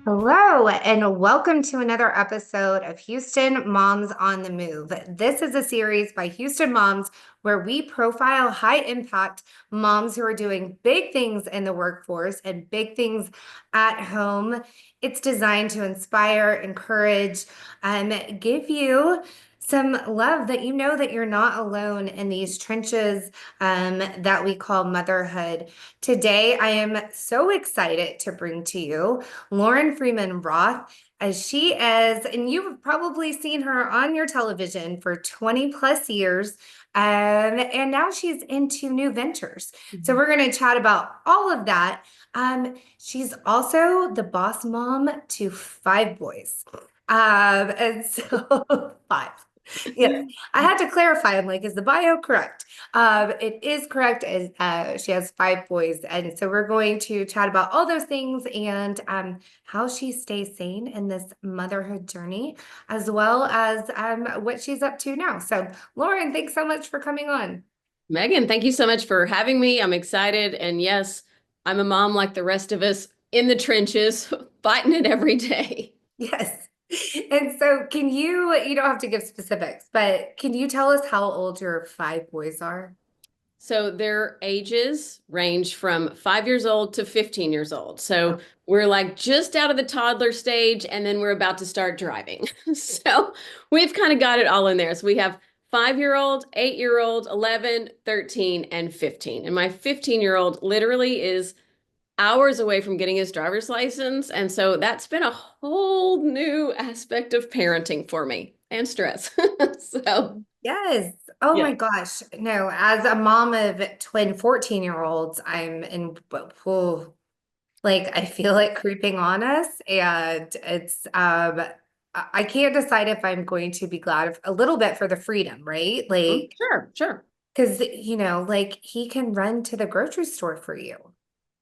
Hello, and welcome to another episode of Houston Moms on the Move. This is a series by Houston moms where we profile high impact moms who are doing big things in the workforce and big things at home. It's designed to inspire, encourage, and give you some love that you know that you're not alone in these trenches that we call motherhood. Today, I am so excited to bring to you Lauren Freeman Roth, as she is, and you've probably seen her on your television for 20 plus years. And now she's into new ventures. So we're going to chat about all of that. She's also the boss mom to five boys. And so five. Yes, I had to clarify. I'm like, is the bio correct? It is correct. As she has five boys, and so we're going to chat about all those things and how she stays sane in this motherhood journey, as well as what she's up to now. So, Lauren, thanks so much for coming on. Megan, thank you so much for having me. I'm excited. And yes, I'm a mom like the rest of us in the trenches, fighting it every day. Yes. And so, you don't have to give specifics, but can you tell us how old your five boys are? So their ages range from 5 years old to 15 years old. So we're like just out of the toddler stage, and then we're about to start driving. So we've kind of got it all in there. So we have 5-year-old, 8-year-old, 11, 13, and 15. And my 15-year-old literally is hours away from getting his driver's license. And so that's been a whole new aspect of parenting for me and stress. So, Yes. Oh yeah. my gosh. No, as a mom of twin 14-year-olds, I'm in, oh, like, I feel it creeping on us. And it's, I can't decide if I'm going to be glad a little bit for the freedom, right? Like, Sure, sure. because, like he can run to the grocery store for you.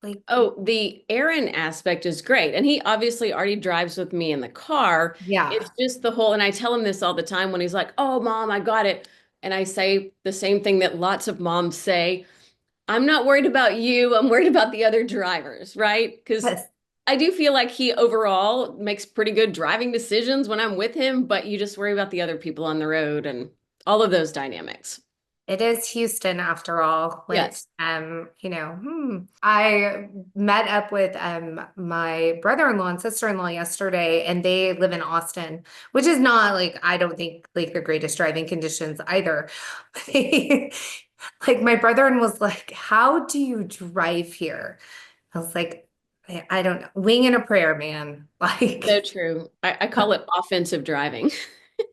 Like, Oh, the errand aspect is great. And he obviously already drives with me in the car. It's yeah. just the whole, and I tell him this all the time when he's like, "Oh, mom, I got it." And I say the same thing that lots of moms say, I'm not worried about you. I'm worried about the other drivers, right? Because Yes. I do feel like he overall makes pretty good driving decisions when I'm with him, but you just worry about the other people on the road and all of those dynamics. It is Houston after all, which Yes. I met up with my brother-in-law and sister-in-law yesterday, and they live in Austin, which is not like I don't think like the greatest driving conditions either. Like my brother-in was like, "How do you drive here?" I was like, I don't know. Wing and a prayer, man." So Like, true. I call it offensive driving.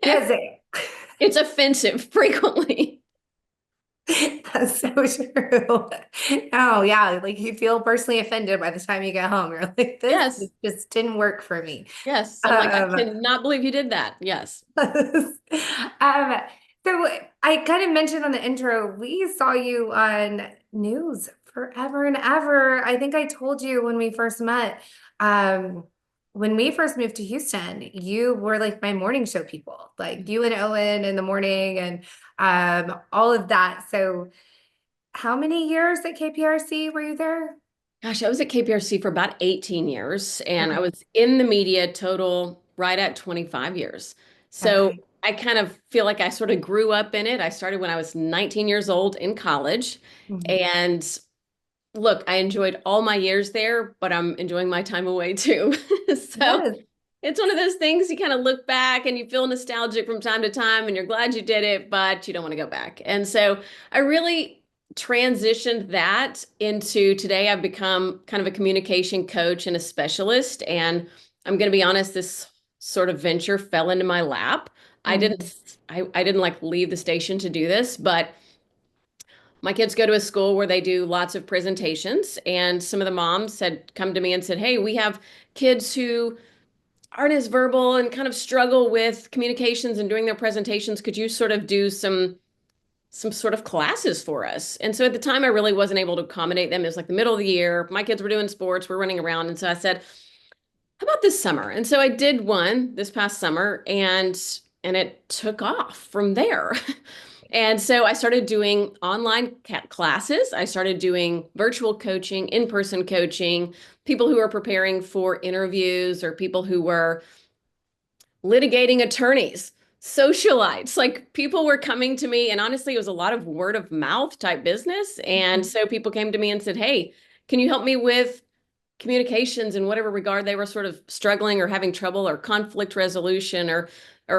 yes, It's offensive frequently. that's so true. Oh yeah, like you feel personally offended by the time you get home. You're like, this Yes. just didn't work for me. Yes. I'm like, I Um, cannot believe you did that. Yes. so I kind of mentioned on the intro, we saw you on news forever and ever. I think I told you when we first met, when we first moved to Houston, you were like my morning show people, like you and Owen in the morning and all of that. So how many years at KPRC were you there? Gosh, I was at KPRC for about 18 years and I Okay. was in the media total right at 25 years. So Okay. I kind of feel like I sort of grew up in it. I started when I was 19 years old in college. Mhm. And look, I enjoyed all my years there, but I'm enjoying my time away too. So Yes. it's one of those things you kind of look back and you feel nostalgic from time to time and you're glad you did it, but you don't want to go back. And so I really transitioned that into today. I've become kind of a communication coach and a specialist. And I'm going to be honest, this sort of venture fell into my lap. I Mhm. didn't I didn't like leave the station to do this, but my kids go to a school where they do lots of presentations, and some of the moms had come to me and said, "Hey, we have kids who aren't as verbal and kind of struggle with communications and doing their presentations. Could you sort of do some sort of classes for us?" And so at the time, I really wasn't able to accommodate them. It was like the middle of the year. My kids were doing sports, we're running around, and so I said, "How about this summer?" And so I did one this past summer, and it took off from there. And so I started doing online classes. I started doing virtual coaching, in-person coaching, people who are preparing for interviews or people who were litigating attorneys, socialites. Like people were coming to me, and honestly, it was a lot of word of mouth type business. And so people came to me and said, "Hey, can you help me with communications in whatever regard they were sort of struggling or having trouble or conflict resolution or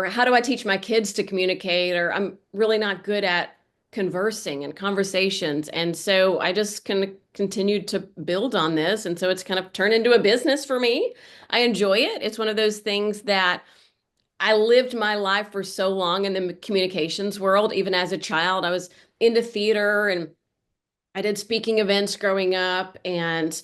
how do I teach my kids to communicate or I'm really not good at conversing and conversations." And so I just kind of continued to build on this. And so it's kind of turned into a business for me. I enjoy it. It's one of those things that I lived my life for so long in the communications world. Even as a child, I was into theater and I did speaking events growing up. And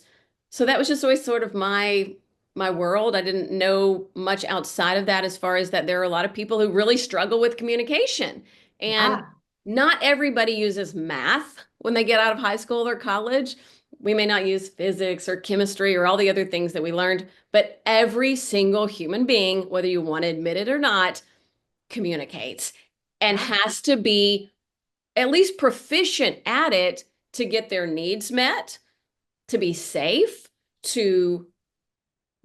so that was just always sort of my world. I didn't know much outside of that as far as that there are a lot of people who really struggle with communication. And Yeah. not everybody uses math when they get out of high school or college. We may not use physics or chemistry or all the other things that we learned, but every single human being, whether you want to admit it or not, communicates and Yeah. has to be at least proficient at it to get their needs met, to be safe, to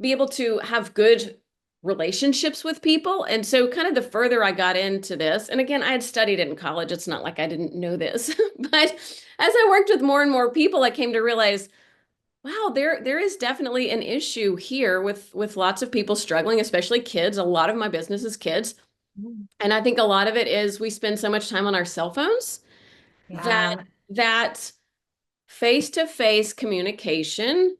be able to have good relationships with people. And so, kind of the further I got into this, and again, I had studied it in college. It's not like I didn't know this, but as I worked with more and more people, I came to realize, wow, there is definitely an issue here with lots of people struggling, especially kids. A lot of my business is kids. And I think a lot of it is we spend so much time on our cell phones that Yeah. that face-to-face communication,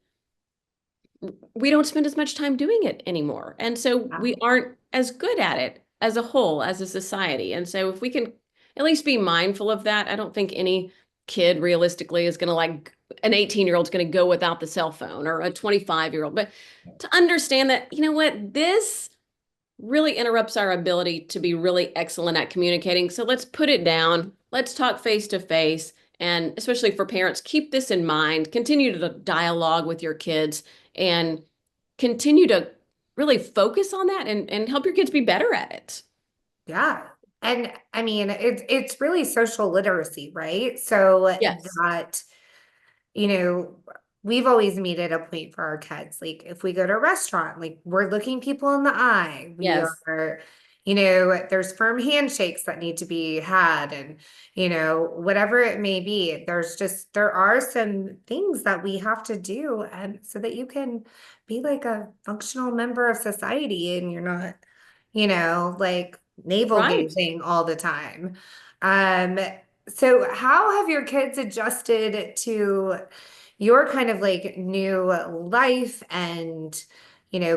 we don't spend as much time doing it anymore. And so Yeah. we aren't as good at it as a whole, as a society. And so if we can at least be mindful of that, I don't think any kid realistically is going to like an 18-year-old's going to go without the cell phone or a 25-year-old. But to understand that, you know what, this really interrupts our ability to be really excellent at communicating. So let's put it down. Let's talk face to face. And especially for parents, keep this in mind. Continue to dialogue with your kids and continue to really focus on that and help your kids be better at it. Yeah. And I mean, it's really social literacy, right? So Yes. that, you know, we've always made it a point for our kids. Like if we go to a restaurant, like we're looking people in the eye. We Yes. are, there's firm handshakes that need to be had and, whatever it may be. There are some things that we have to do so that you can be like a functional member of society and you're not, like navel Right. gazing all the time. Um, so how have your kids adjusted to your kind of like new life and,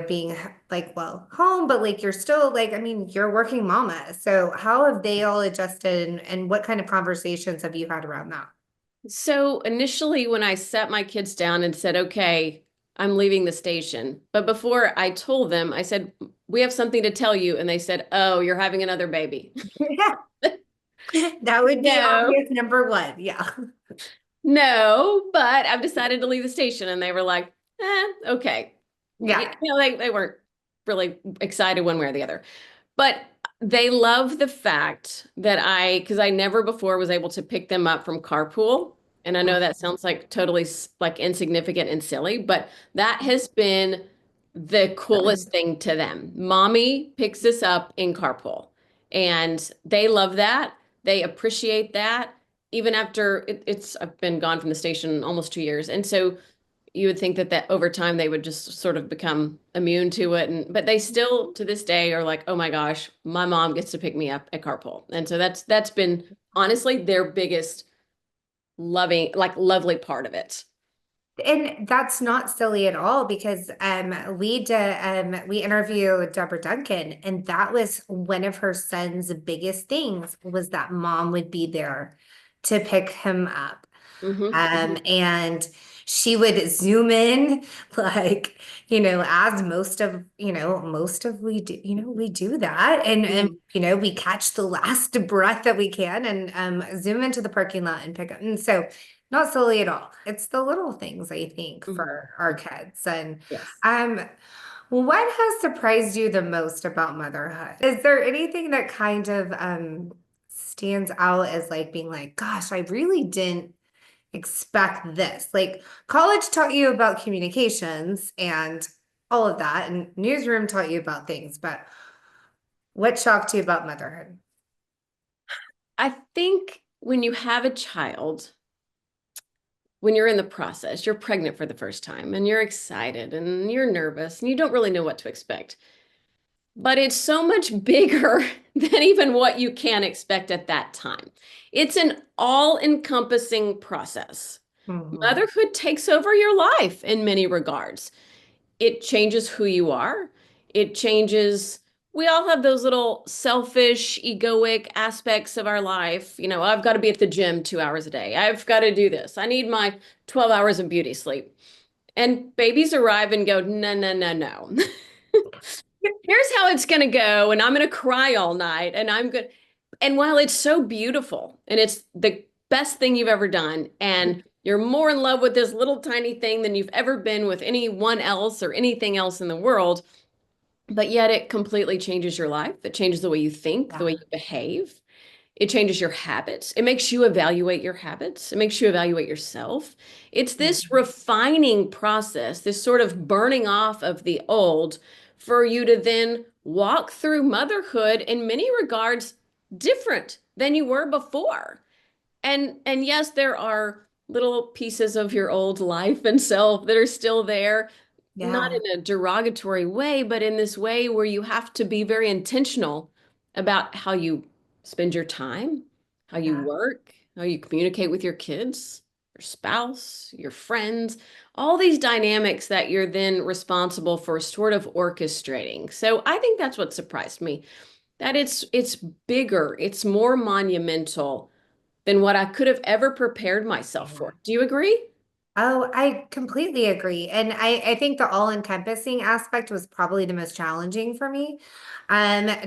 being like, well, home, but like you're still like, I mean, you're a working mama. So how have they all adjusted and what kind of conversations have you had around that? So initially, when I sat my kids down and said, okay, I'm leaving the station. But before I told them, I said, we have something to tell you. And they said, oh, you're having another baby. That would be No. obvious number one. Yeah. No, but I've decided to leave the station. And they were like, okay. Yeah. They weren't really excited one way or the other. But they love the fact that because I never before was able to pick them up from carpool. And I know that sounds like totally like insignificant and silly, but that has been the coolest thing to them. Mommy picks us up in carpool, and they love that. They appreciate that. Even after I've been gone from the station almost 2 years. And so you would think that over time they would just sort of become immune to it, but they still to this day are like, oh my gosh, my mom gets to pick me up at carpool. And so that's been honestly their biggest loving, like lovely part of it. And that's not silly at all because we interviewed Deborah Duncan and that was one of her son's biggest things was that mom would be there to pick him up. Hmm. And she would zoom in like, as most of we do, we do that. And Hmm. we catch the last breath that we can and zoom into the parking lot and pick up. And so not silly at all. It's the little things I think Hmm. for our kids. And Yes. um what has surprised you the most about motherhood? Is there anything that kind of stands out as like being like, gosh, I really didn't expect this. Like college taught you about communications and all of that, and newsroom taught you about things, but what shocked you about motherhood? I think when you have a child, when you're in the process, you're pregnant for the first time and you're excited and you're nervous and you don't really know what to expect. But it's so much bigger than even what you can expect at that time. It's an all-encompassing process. Mhm. Motherhood takes over your life in many regards. It changes who you are. It changes, we all have those little selfish, egoic aspects of our life. You know, I've got to be at the gym 2 hours a day. I've got to do this. I need my 12 hours of beauty sleep. And babies arrive and go, no, no, no, no. Here's how it's going to go. And I'm going to cry all night. And I'm good. And while it's so beautiful and it's the best thing you've ever done, and you're more in love with this little tiny thing than you've ever been with anyone else or anything else in the world, but yet it completely changes your life. It changes the way you think, the way Yeah. you behave. It changes your habits. It makes you evaluate your habits. It makes you evaluate yourself. It's this Mhm. refining process, this sort of burning off of the old for you to then walk through motherhood in many regards different than you were before. And yes, there are little pieces of your old life and self that are still there, not Yeah. in a derogatory way, but in this way where you have to be very intentional about how you spend your time, how you Yeah. work, how you communicate with your kids, your spouse, your friends, all these dynamics that you're then responsible for sort of orchestrating. So I think that's what surprised me, that it's bigger, it's more monumental than what I could have ever prepared myself Yeah. for. Do you agree? Oh, I completely agree. And I think the all-encompassing aspect was probably the most challenging for me.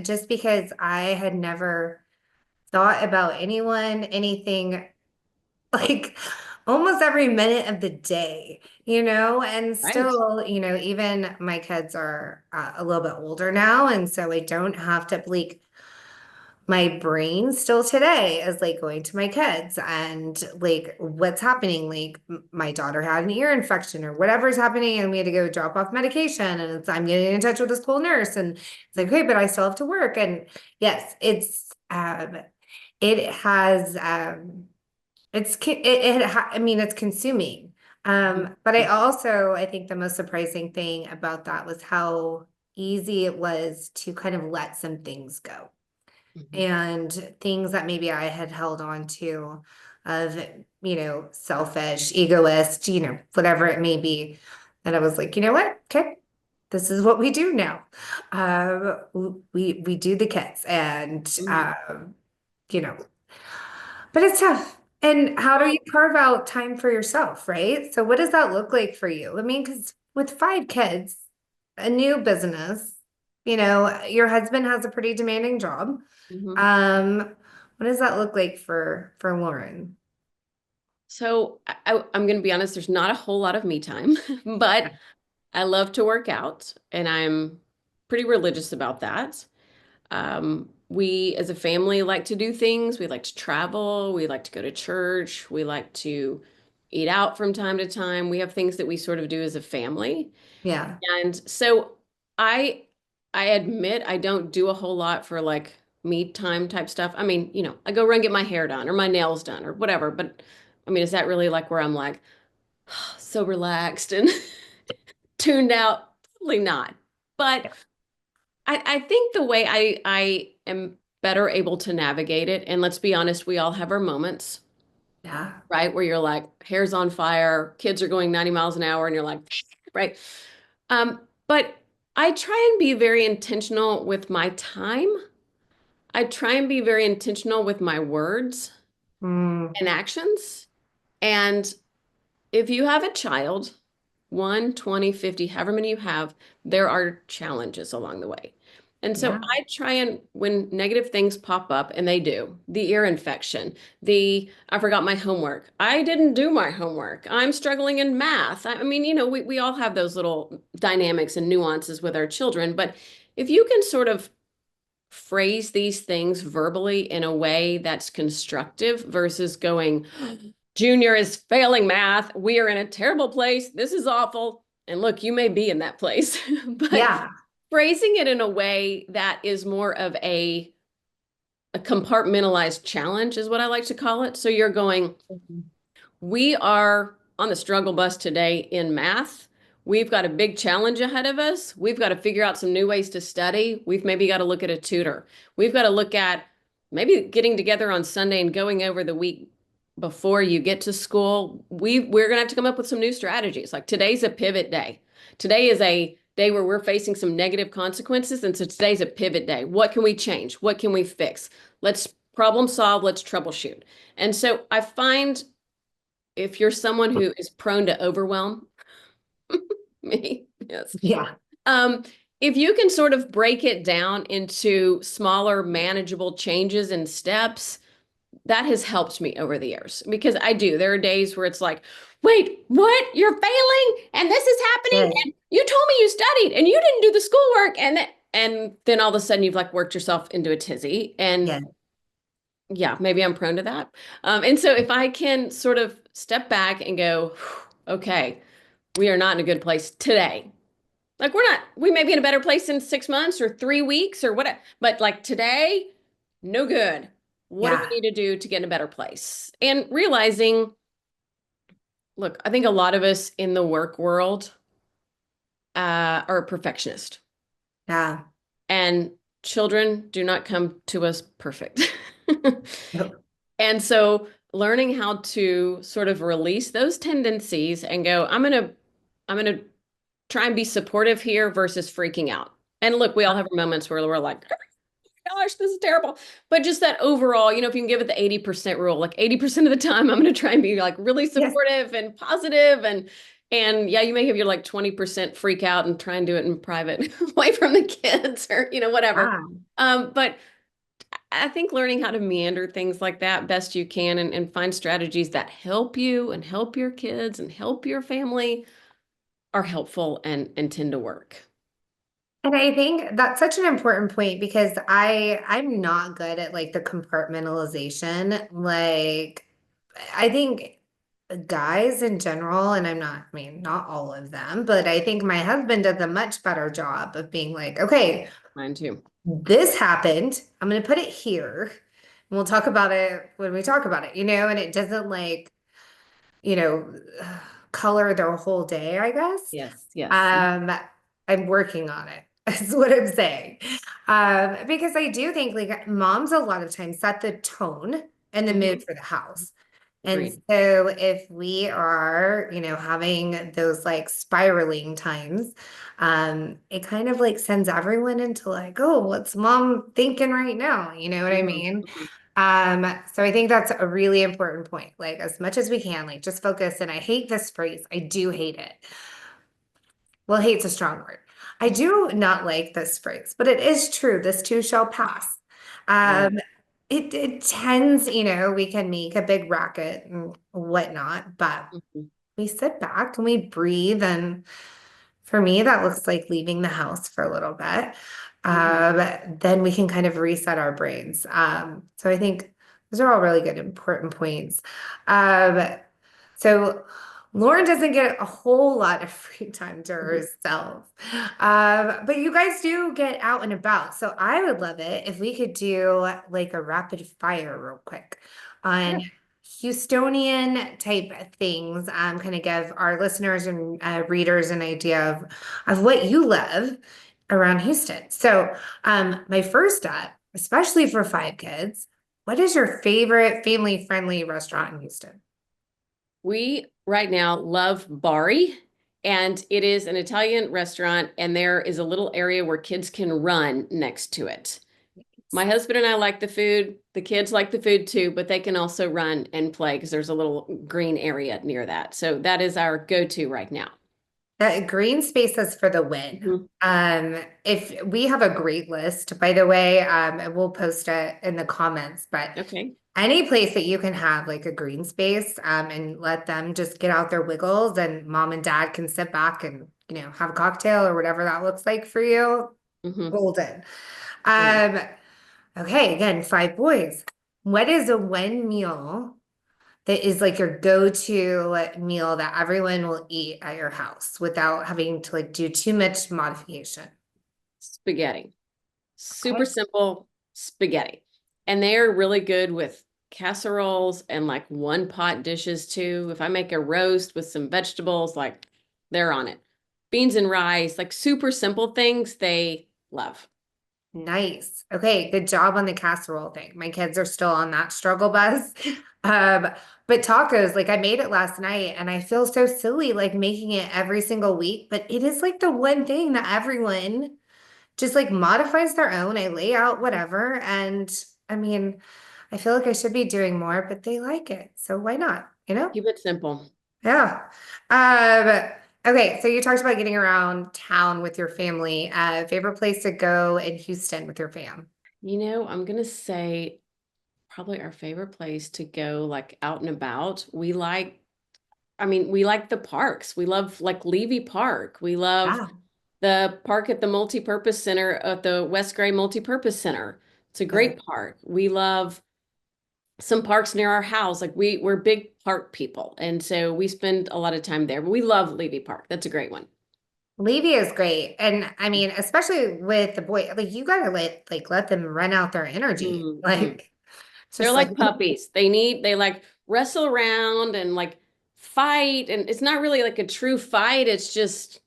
Just because I had never thought about anyone, anything like almost every minute of the day, and Right. still, even my kids are a little bit older now. And so I don't have to like my brain still today is like going to my kids and like what's happening. Like my daughter had an ear infection or whatever's happening, and we had to go drop off medication. And I'm getting in touch with the school nurse, and it's like, okay, but I still have to work. And yes, it has I mean, it's consuming. But I think the most surprising thing about that was how easy it was to kind of let some things go, Mhm. and things that maybe I had held on to of, selfish, egoist, whatever it may be. And I was like, you know what? Okay, this is what we do now. We do the kids, and Mhm. you know, but it's tough. And how do Well, you carve out time for yourself, right? So what does that look like for you? I mean, because with 5 kids, a new business, your husband has a pretty demanding job. mhm. Um, what does that look like for Lauren? So I'm going to be honest, there's not a whole lot of me time, but I love to work out and I'm pretty religious about that. We as a family like to do things. We like to travel. We like to go to church. We like to eat out from time to time. We have things that we sort of do as a family. Yeah. And so I I admit I don't do a whole lot for like me time type stuff. I mean, I go run get my hair done or my nails done or whatever, but I mean, is that really like where I'm like so relaxed and tuned out? Probably not. But I think the way I am better able to navigate it, and let's be honest, we all have our moments, Yeah. right? Where you're like, hair's on fire, kids are going 90 miles an hour, and you're like, right? But I try and be very intentional with my time. I try and be very intentional with my words Mm, and actions. And if you have a child, 1, 20, 50, however many you have, there are challenges along the way. And so yeah. I try and when negative things pop up, and they do, the ear infection, I forgot my homework. I didn't do my homework. I'm struggling in math. I mean, we all have those little dynamics and nuances with our children, but if you can sort of phrase these things verbally in a way that's constructive versus going, Junior is failing math. We are in a terrible place. This is awful. And look, you may be in that place, but Yeah. phrasing it in a way that is more of a compartmentalized challenge is what I like to call it. So you're going, we are on the struggle bus today in math. We've got a big challenge ahead of us. We've got to figure out some new ways to study. We've maybe got to look at a tutor. We've got to look at maybe getting together on Sunday and going over the week before you get to school. We're going to have to come up with some new strategies. Like today's a pivot day. Today is a day where we're facing some negative consequences. And so today's a pivot day. What can we change? What can we fix? Let's problem solve. Let's troubleshoot. And so I find if you're someone who is prone to overwhelm, me, yes. Yeah. Um, if you can sort of break it down into smaller, manageable changes and steps, that has helped me over the years because I do. There are days where it's like, wait, what? You're failing and this is happening Yeah. and you told me you studied and you didn't do the schoolwork and then all of a sudden you've like worked yourself into a tizzy and Yeah. yeah, maybe I'm prone to that. And so if I can sort of step back and go, okay, we are not in a good place today. Like we may be in a better place in 6 months or 3 weeks or whatever, but like today, no good. What do Yeah. we need to do to get in a better place? And realizing, look, I think a lot of us in the work world are a perfectionist, Yeah. and children do not come to us perfect. Yep. And so learning how to sort of release those tendencies and go, I'm gonna try and be supportive here versus freaking out. And look, we all have moments where we're like, oh my gosh, this is terrible. But just that overall, if you can give it the 80% rule, like 80% of the time, I'm going to try and be like really Yes. supportive and positive and yeah, you may have your like 20% freak out and try and do it in private away from the kids or, whatever. Yeah. But I think learning how to meander things like that best you can and find strategies that help you and help your kids and help your family are helpful and tend to work. And I think that's such an important point because I'm not good at like the compartmentalization. Like I think guys in general, and I mean, not all of them, but I think my husband does a much better job of being like, okay, Mine too. this happened. I'm going to put it here. And we'll talk about it when we talk about it, and it doesn't like, you know, color their whole day, I guess. Yes, yes. Um, I'm working on it. That's what I'm saying. Because I do think like moms a lot of times set the tone and the Mhm. mood for the house. And Agreed. so if we are, having those like spiraling times, it kind of like sends everyone into like, oh, what's mom thinking right now? You know what I Mhm, mean? mhm. So I think that's a really important point. Like as much as we can, like just focus. And I hate this phrase. I do hate it. Well, hate's a strong word. I do not like this phrase, but it is true. This too shall pass. Right. Um, it tends, we can make a big racket and whatnot, but Mhm, we sit back and we breathe. And for me, that looks like leaving the house for a little bit. mhm. Then we can kind of reset our brains. So I think those are all really good, important points. Um, so Lauren doesn't get a whole lot of free time to Mhm. herself. But you guys do get out and about. So I would love it if we could do like a rapid fire real quick Yeah. on Houstonian type of things, kind of give our listeners and readers an idea of what you love around Houston. So, my first up, especially for five kids, what is your favorite family-friendly restaurant in Houston? We right now love Bari, and it is an Italian restaurant, and there is a little area where kids can run next to it. My husband and I like the food. The kids like the food too, but they can also run and play because there's a little green area near that. So that is our go-to right now. That green spaces for the win. Mhm. If we have a great list, by the way, and we'll post it in the comments, but Okay. any place that you can have like a green space, and let them just get out their wiggles and mom and dad can sit back and, have a cocktail or whatever that looks like for you, Hmm. golden. Yeah. Um, Okay, again, five boys. What is a one meal that is like your go-to meal that everyone will eat at your house without having to like do too much modification? Spaghetti. Super Okay. simple spaghetti. And they are really good with casseroles and like one pot dishes too. If I make a roast with some vegetables, like they're on it. Beans and rice, like super simple things they love. Nice. Okay, good job on the casserole thing. My kids are still on that struggle bus. Um, but tacos, like I made it last night and I feel so silly like making it every single week, but it is like the one thing that everyone just like modifies their own. I lay out whatever. And I mean, I feel like I should be doing more, but they like it. So why not? You know? Keep it simple. Yeah. Okay, so you talked about getting around town with your family. Favorite place to go in Houston with your fam? I'm gonna say probably our favorite place to go like out and about. We like the parks. We love like Levy Park. We love Yeah. the park at the multipurpose center at the West Gray Multipurpose Center. It's a Okay. great park. We love some parks near our house. Like we're big park people. And so we spend a lot of time there. But we love Levy Park. That's a great one. Levy is great. And I mean, especially with the boy, like you gotta let them run out their energy. Mhm. Like They're just like like puppies. They like wrestle around and like fight. And it's not really like a true fight. It's just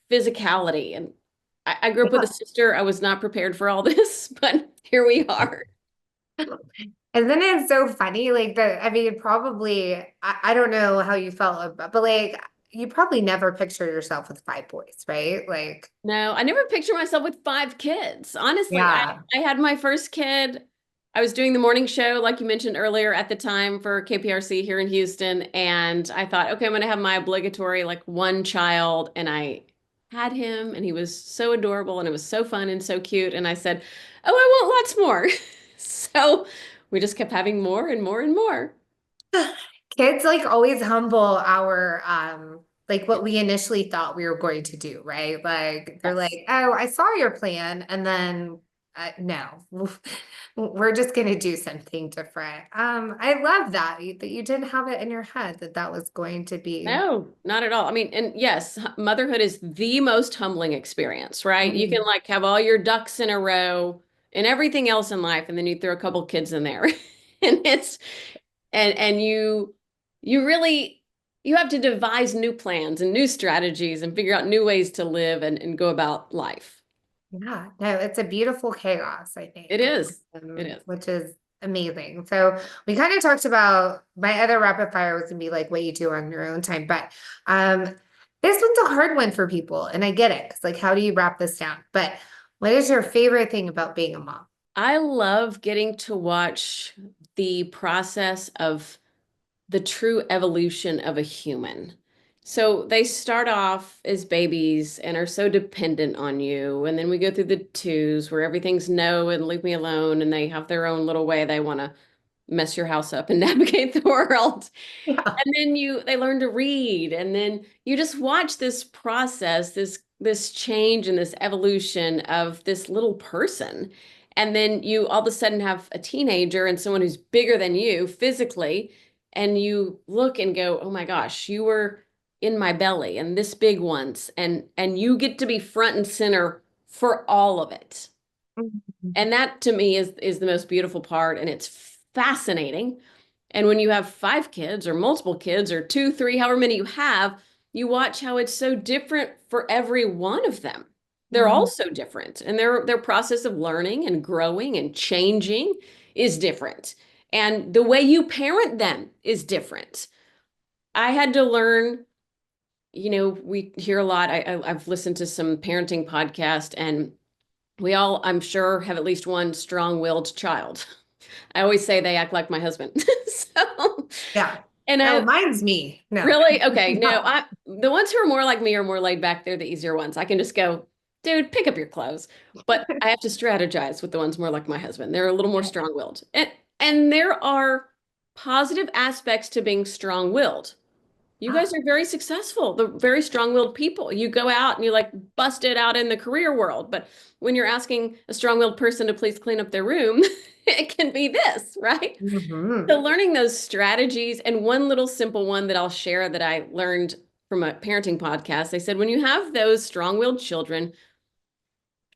physicality. And I grew up with a yeah. sister. I was not prepared for all this, but here we are. And then it's so funny, like I mean, probably I don't know how you felt about, but like you probably never picture yourself with five boys, right? Like, No, I never pictured myself with five kids. Honestly, yeah. I had my first kid. I was doing the morning show, like you mentioned earlier, at the time for KPRC here in Houston. And I thought, okay, I'm going to have my obligatory, like, one child. And I had him, and he was so adorable, and it was so fun and so cute. And I said, oh, I want lots more. So we just kept having more and more and more. Kids like always humble our like what we initially thought we were going to do, right? Like they're Yes. like, "Oh, I saw your plan," and then no, we're just gonna do something different. I love that you didn't have it in your head that that was going to be. No, not at all. I mean, and yes, motherhood is the most humbling experience, right? You can Mhm. like have all your ducks in a row and everything else in life, and then you throw a couple kids in there. And you really you have to devise new plans and new strategies and figure out new ways to live and go about life. Yeah, no, it's a beautiful chaos, I It think, is. It is. which is amazing. So we kind of talked about my other rapid fire was gonna be like what you do on your own time, but um, this one's a hard one for people, and I get it. It's like, how do you wrap this down? But what is your favorite thing about being a mom? I love getting to watch the process of the true evolution of a human. So they start off as babies and are so dependent on you. And then we go through the twos where everything's no and leave me alone. And they have their own little way they want to mess your house up and navigate the world. Yeah. And then they learn to read. And then you just watch this process, this change and this evolution of this little person. And then you all of a sudden have a teenager and someone who's bigger than you physically, and you look and go, oh my gosh, you were in my belly and this big once, and you get to be front and center for all of it. And that to me is the most beautiful part, and it's fascinating. And when you have five kids or multiple kids or two, three, however many you have, you watch how it's so different for every one of them. They're all Mhm. so different, and their process of learning and growing and changing is different. And the way you parent them is different. I had to learn, we hear a lot. I've listened to some parenting podcast, and we all, I'm sure, have at least one strong-willed child. I always say they act like my husband. So, Yeah. and Oh, I mine's me. No. really, okay, no, No. the ones who are more like me are more laid back. They're the easier ones. I can just go, dude, pick up your clothes. But I have to strategize with the ones more like my husband. They're a little more strong-willed. And there are positive aspects to being strong-willed. You guys are very successful. The very strong-willed people. You go out and you like bust it out in the career world. But when you're asking a strong-willed person to please clean up their room, it can be this, right? Hmm. So learning those strategies, and one little simple one that I'll share that I learned from a parenting podcast, they said when you have those strong-willed children,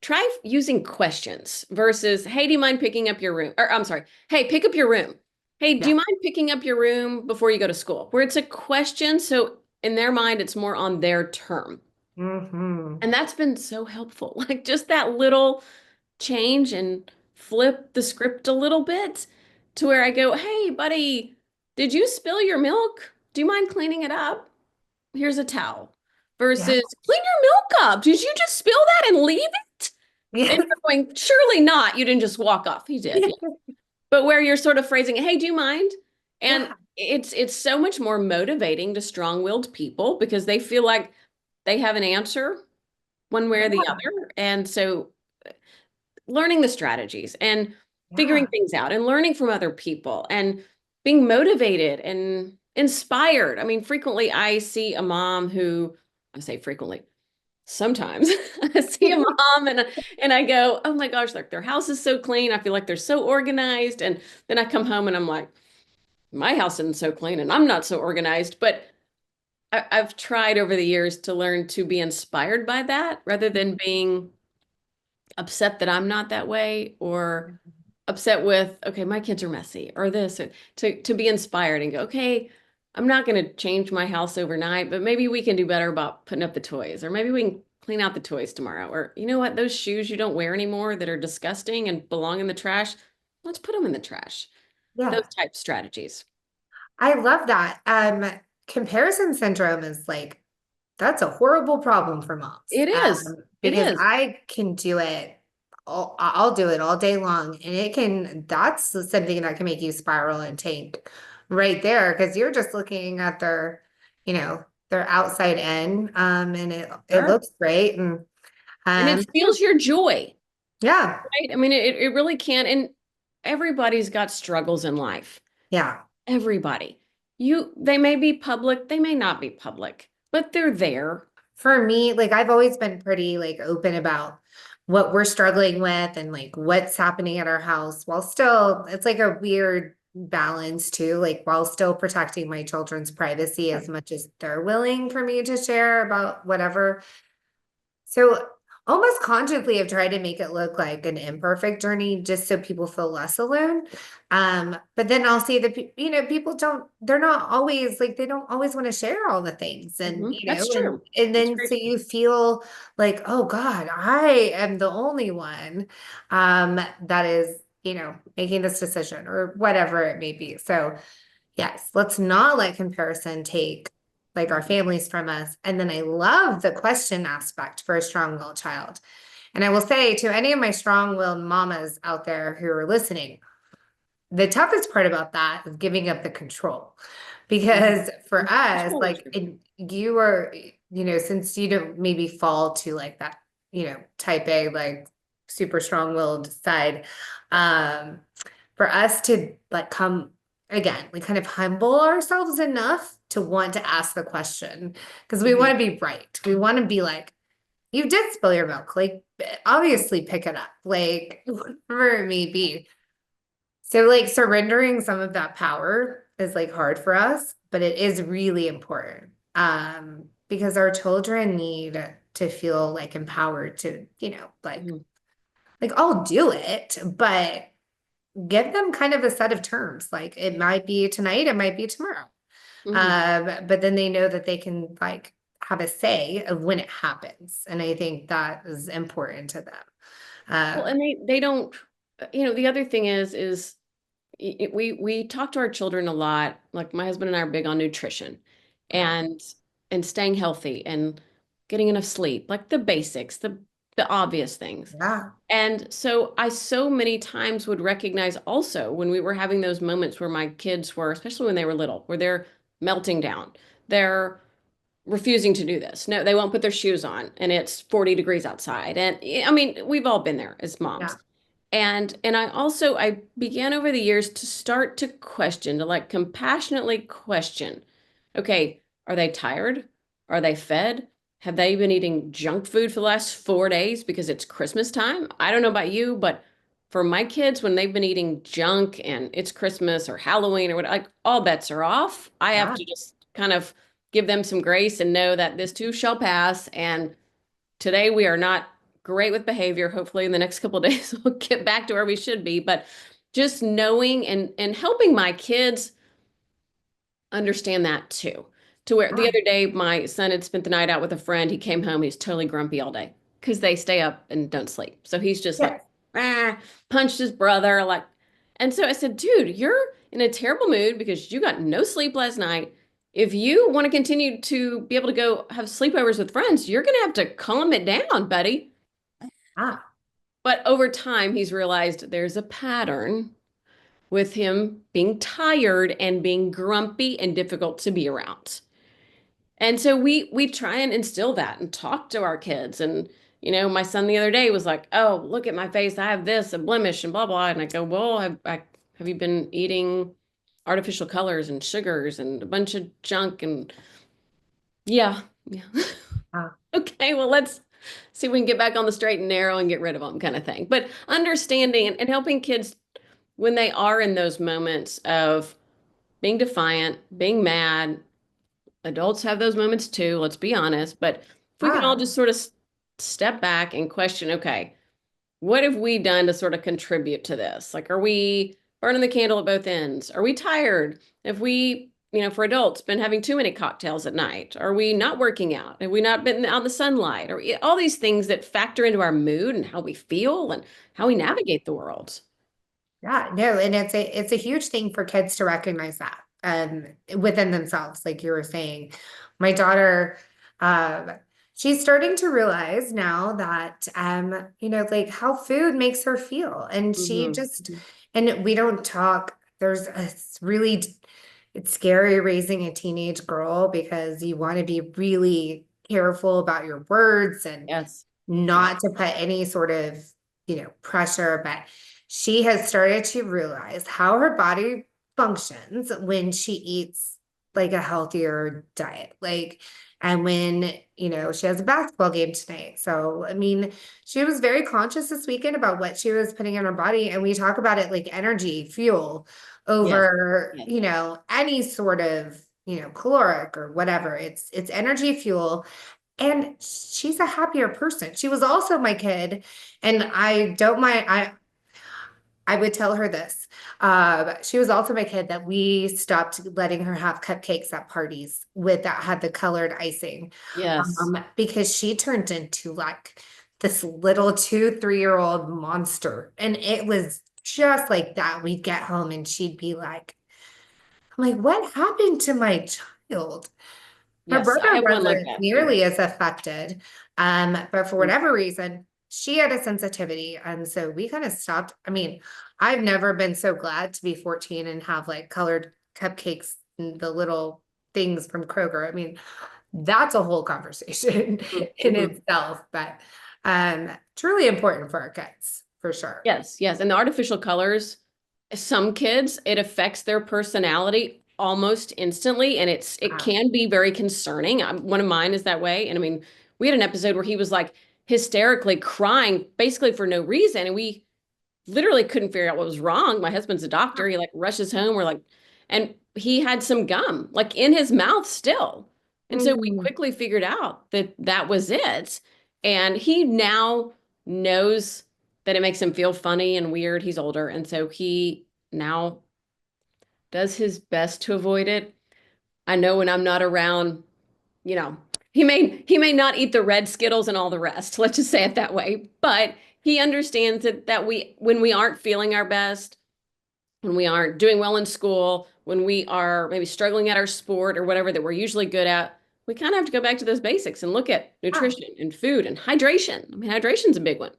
try using questions versus, hey, do you mind picking up your room? Or I'm sorry, hey, pick up your room. Hey, do Yeah. you mind picking up your room before you go to school? Where it's a question. So in their mind, it's more on their term. Hmm. And that's been so helpful. Like just that little change and flip the script a little bit to where I go, hey, buddy, did you spill your milk? Do you mind cleaning it up? Here's a towel. Yeah. Versus, clean your milk up. Did you just spill that and leave it? And Yeah. you're going, surely not. You didn't just walk off. He did. Yeah. But where you're sort of phrasing, hey, do you mind? And Yeah. it's so much more motivating to strong-willed people because they feel like they have an answer one way or the Yeah. other. And so learning the strategies and figuring Yeah. things out and learning from other people and being motivated and inspired. I mean, frequently I see a mom who, I say frequently, sometimes I see a mom and I go, oh my gosh, like their house is so clean. I feel like they're so organized. And then I come home and I'm like, my house isn't so clean and I'm not so organized. But I've tried over the years to learn to be inspired by that rather than being upset that I'm not that way or upset with, okay, my kids are messy or this, or to be inspired and go, okay, I'm not going to change my house overnight, but maybe we can do better about putting up the toys, or maybe we can clean out the toys tomorrow. Or you know what, those shoes you don't wear anymore that are disgusting and belong in the trash, let's put them in the trash. Yeah. Those type strategies. I love that. Comparison syndrome is like, that's a horrible problem for moms. It is. It Because is. I can do it. I'll do it all day long. And that's something that can make you spiral and tank right there. Because you're just looking at their outside end. And it Sure. looks great. And And it steals your joy, yeah, right? I mean, it really can. And everybody's got struggles in life. yeah. Everybody. They may be public, they may not be public, but they're there. For me, like I've always been pretty like open about what we're struggling with and like what's happening at our house while still it's like a weird balance too, like while still protecting my children's privacy as much as they're willing for me to share about whatever. So almost consciously I've tried to make it look like an imperfect journey just so people feel less alone. But then I'll see that people they're not always like they don't always want to share all the things and That's and true. and That's then very so true. you feel like, oh God, I am the only one that is, making this decision or whatever it may be. So yes, let's not let comparison take like our families from us. And then I love the question aspect for a strong-willed child. And I will say to any of my strong-willed mamas out there who are listening, the toughest part about that is giving up the control. Mhm. Because for us, Control like issue. you are, since you don't maybe fall to like that, type A, like super strong-willed side, um, for us to like come again, we kind of humble ourselves enough to want to ask the question because we Mhm. want to be right. We want to be like, you did spill your milk, like obviously pick it up, like whatever it may be. So like surrendering some of that power is like hard for us, but it is really important. Because our children need to feel like empowered to, Mhm. like I'll do it, but give them kind of a set of terms. Like it might be tonight, it might be tomorrow. Mhm. But then they know that they can like have a say of when it happens. And I think that is important to them. Well, Um, and they don't, the other thing is we talk to our children a lot. Like my husband and I are big on nutrition yeah, and staying healthy and getting enough sleep, like the basics, the obvious things. yeah, And so I so many times would recognize also when we were having those moments where my kids were, especially when they were little, where they're melting down. They're refusing to do this. No, they won't put their shoes on and it's 40 degrees outside. And I mean, we've all been there as yeah, moms. And I began over the years to start to question, to like compassionately question, okay, Are they tired? Are they fed? Have they been eating junk food for the last 4 days because it's Christmas time? I don't know about you, but for my kids, when they've been eating junk and it's Christmas or Halloween or what, like all bets are off. I have Yeah. to just kind of give them some grace and know that this too shall pass. And today we are not great with behavior. Hopefully in the next couple of days we'll get back to where we should be. But just knowing and helping my kids understand that too. To where the Yeah. other day my son had spent the night out with a friend. He came home, he's totally grumpy all day because they stay up and don't sleep. So he's just like, Yes. punched his brother, like, and so I said, dude, you're in a terrible mood because you got no sleep last night. If you want to continue to be able to go have sleepovers with friends, you're gonna have to calm it down, buddy. Ah. But over time, he's realized there's a pattern with him being tired and being grumpy and difficult to be around. And so we try and instill that and talk to our kids. And my son the other day was like, "Oh, look at my face. I have this, a blemish, and blah blah." And I go, "Well, have you been eating artificial colors and sugars and a bunch of junk?" And yeah, yeah. Ah. Okay, well, let's see if we can get back on the straight and narrow and get rid of them, kind of thing. But understanding and helping kids when they are in those moments of being defiant, being mad. Adults have those moments too, let's be honest. But if we can all Ah. just sort of step back and question, okay, what have we done to sort of contribute to this? Like, are we burning the candle at both ends? Are we tired? Have we, for adults, been having too many cocktails at night? Are we not working out? Have we not been out in the sunlight? Or all these things that factor into our mood and how we feel and how we navigate the world. Yeah, no, and it's a huge thing for kids to recognize that within themselves, like you were saying. My daughter, um, she's starting to realize now that like how food makes her feel. And she Hmm. just and we don't talk, it's really it's scary raising a teenage girl because you want to be really careful about your words and Yes. Yeah. not to put any sort of, pressure, but she has started to realize how her body functions when she eats like a healthier diet. Like, and when, she has a basketball game tonight. So, I mean, she was very conscious this weekend about what she was putting in her body. And we talk about it like energy, fuel Yes. over, Yes. any sort of, caloric or whatever. It's energy, fuel. And she's a happier person. She was also my kid, and I don't mind. I would tell her this. She was also my kid that we stopped letting her have cupcakes at parties with that had the colored icing, Yes. because she turned into like this little 2, 3-year-old monster, and it was just like that. We'd get home and she'd be like, "I'm like, what happened to my child?" Her Yes. I brother have one like wasn't that too. nearly as affected, but for whatever reason, she had a sensitivity, and so we kind of stopped. I mean, I've never been so glad to be 14 and have like colored cupcakes and the little things from Kroger. I mean, that's a whole conversation in Mhm. itself, but truly important for our kids, for sure. Yes, yes. And the artificial colors, some kids, it affects their personality almost instantly, and it Wow. can be very concerning. One of mine is that way. And I mean, we had an episode where he was like hysterically crying basically for no reason, and we literally couldn't figure out what was wrong. My husband's a doctor. He like rushes home. We're like, and he had some gum like in his mouth still. And so we Mm. quickly figured out that that was it. And he now knows that it makes him feel funny and weird. He's older. And so he now does his best to avoid it. I know when I'm not around, you know, he may not eat the red Skittles and all the rest. Let's just say it that way. But he understands that we when we aren't feeling our best, when we aren't doing well in school, when we are maybe struggling at our sport or whatever that we're usually good at, we kind of have to go back to those basics and look at Ah, nutrition and food and hydration. I mean, hydration's a big one.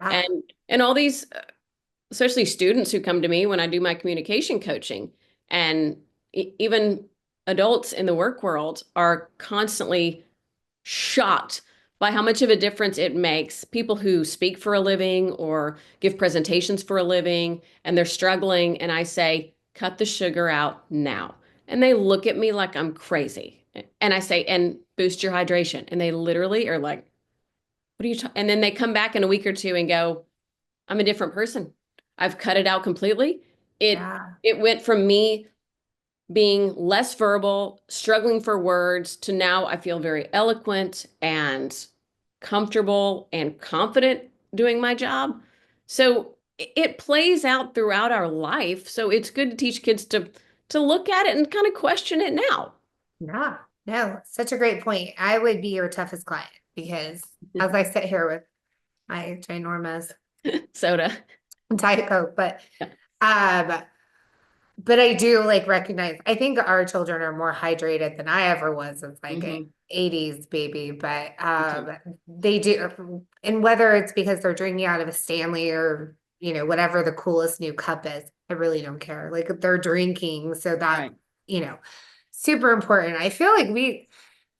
ah, And all these, especially students who come to me when I do my communication coaching, and even adults in the work world are constantly shocked by how much of a difference it makes. People who speak for a living or give presentations for a living and they're struggling, and I say, cut the sugar out now. And they look at me like I'm crazy. And I say, and boost your hydration. And they literally are like, what are you talking? And then they come back in a week or two and go, I'm a different person. I've cut it out completely. It Yeah. it went from me being less verbal, struggling for words, to now I feel very eloquent and comfortable and confident doing my job. So it plays out throughout our life. So it's good to teach kids to look at it and kind of question it now. Yeah. No, such a great point. I would be your toughest client because as I sit here with my ginormous Soda. Diet Coke, Yeah. um, but I do like recognize, I think our children are more hydrated than I ever was as like a Hmm. 80s baby, but Me too. they do, and whether it's because they're drinking out of a Stanley or, whatever the coolest new cup is, I really don't care. Like they're drinking, so that, Right. you know, super important. I feel like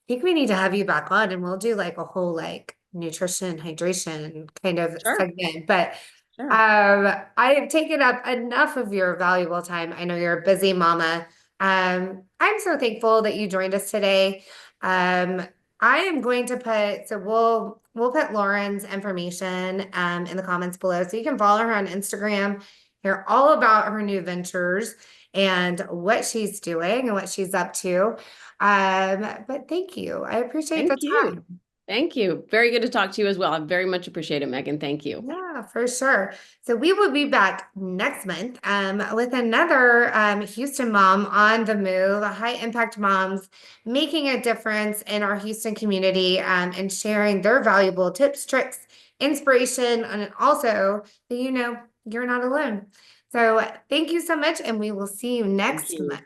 think we need to have you back on and we'll do like a whole like nutrition, hydration kind of Sure. segment. But Sure. I have taken up enough of your valuable time. I know you're a busy mama. I'm so thankful that you joined us today. Um, I am going to put, so we'll put Lauren's information in the comments below so you can follow her on Instagram, hear all about her new ventures and what she's doing and what she's up to. But thank you. I appreciate the Thank you. time. Thank you. Very good to talk to you as well. I very much appreciate it, Megan. Thank you. Yeah, for sure. So we will be back next month with another Houston mom on the move, high impact moms making a difference in our Houston community and sharing their valuable tips, tricks, inspiration, and also that you're not alone. So thank you so much, and we will see you Thank next you. month.